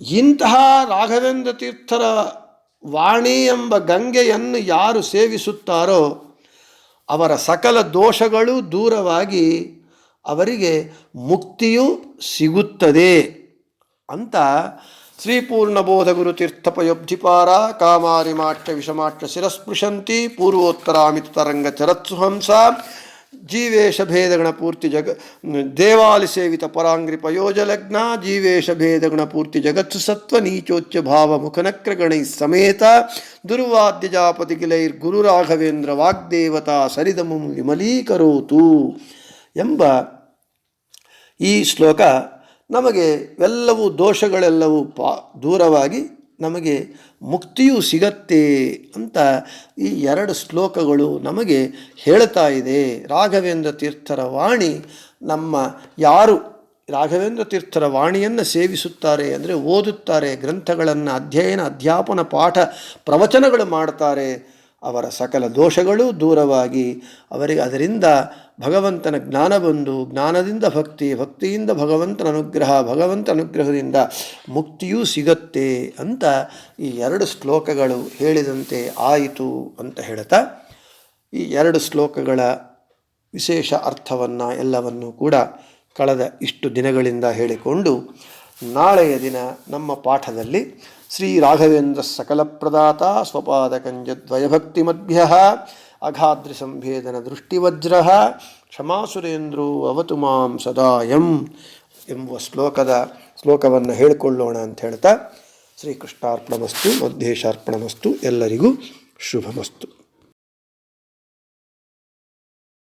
ಇಂತಹ ರಾಘವೇಂದ್ರ ತೀರ್ಥರ ವಾಣಿ ಎಂಬ ಗಂಗೆಯನ್ನು ಯಾರು ಸೇವಿಸುತ್ತಾರೋ ಅವರ ಸಕಲ ದೋಷಗಳು ದೂರವಾಗಿ ಅವರಿಗೆ ಮುಕ್ತಿಯು ಸಿಗುತ್ತದೆ ಅಂತ ಶ್ರೀ ಪೂರ್ಣಬೋಧ ಗುರು ತೀರ್ಥಪಯೋಬ್ಧಿಪಾರ ಕಾಮಾರಿಮಾಟ್ಯ ವಿಷಮಾಟ್ಯ ಶಿರಸ್ಪೃಶಂತಿ ಪೂರ್ವೋತ್ತರಾಮಿತ ತರಂಗ ಚರತ್ಸುಹಂಸ ಜೀವೇಶ ಭೇದಗಣ ಪೂರ್ತಿ ದೇವಾಲಿ ಸೇವಿತ ಪರಾಂಗ್ರಿ ಪಯೋಜಲಗ್ನ ಜೀವೇಶ ಭೇದಗಣ ಪೂರ್ತಿ ಜಗತ್ಸು ಸತ್ವ ನೀಚೋಚ್ಯ ಭಾವ ಮುಖನಕ್ರಗಣೈ ಸಮೇತ ದುರ್ವಾದ್ಯ ಜಾಪತಿ ಗಿಲೈರ್ ಗುರು ರಾಘವೇಂದ್ರ ವಾಗ್ದೇವತಾ ಸರಿದಮು ವಿಮಲೀಕರೋತು ಎಂಬ ಈ ಶ್ಲೋಕ ನಮಗೆ ಎಲ್ಲವೂ ದೋಷಗಳೆಲ್ಲವೂ ದೂರವಾಗಿ ನಮಗೆ ಮುಕ್ತಿಯೂ ಸಿಗತ್ತೆ ಅಂತ ಈ ಎರಡು ಶ್ಲೋಕಗಳು ನಮಗೆ ಹೇಳ್ತಾ ಇದೆ. ರಾಘವೇಂದ್ರ ತೀರ್ಥರ ವಾಣಿ ನಮ್ಮ ಯಾರು ರಾಘವೇಂದ್ರ ತೀರ್ಥರ ವಾಣಿಯನ್ನು ಸೇವಿಸುತ್ತಾರೆ ಅಂದರೆ ಓದುತ್ತಾರೆ, ಗ್ರಂಥಗಳನ್ನು ಅಧ್ಯಾಪನ ಪಾಠ ಪ್ರವಚನಗಳು ಮಾಡ್ತಾರೆ, ಅವರ ಸಕಲ ದೋಷಗಳು ದೂರವಾಗಿ ಅವರಿಗೆ ಅದರಿಂದ ಭಗವಂತನ ಜ್ಞಾನ ಬಂದು, ಜ್ಞಾನದಿಂದ ಭಕ್ತಿ, ಭಕ್ತಿಯಿಂದ ಭಗವಂತನ ಅನುಗ್ರಹ, ಭಗವಂತನ ಅನುಗ್ರಹದಿಂದ ಮುಕ್ತಿಯೂ ಸಿಗತ್ತೆ ಅಂತ ಈ ಎರಡು ಶ್ಲೋಕಗಳು ಹೇಳಿದಂತೆ ಆಯಿತು ಅಂತ ಹೇಳ್ತಾ ಈ ಎರಡು ಶ್ಲೋಕಗಳ ವಿಶೇಷ ಅರ್ಥವನ್ನು ಎಲ್ಲವನ್ನೂ ಕೂಡ ಕಳೆದ ಇಷ್ಟು ದಿನಗಳಿಂದ ಹೇಳಿಕೊಂಡು ನಾಳೆಯ ದಿನ ನಮ್ಮ ಪಾಠದಲ್ಲಿ ಶ್ರೀ ರಾಘವೇಂದ್ರ ಸಕಲ ಪ್ರದಾತ ಸ್ವಪಾದಕಂಜದ್ವಯಭಕ್ತಿಮದ್ಭ್ಯ ಅಘಾದ್ರಿ ಸಂಭೇದನ ದೃಷ್ಟಿವಜ್ರ ಕ್ಷಮಾಸುರೇಂದ್ರೋ ಅವತು ಮಾಂ ಸದಾಯಂ ಎಂಬುವ ಶ್ಲೋಕವನ್ನು ಹೇಳಿಕೊಳ್ಳೋಣ ಅಂತ ಹೇಳ್ತಾ ಶ್ರೀಕೃಷ್ಣಾರ್ಪಣಮಸ್ತು, ಮಧ್ಯೇಶಾರ್ಪಣಮಸ್ತು, ಎಲ್ಲರಿಗೂ ಶುಭಮಸ್ತು.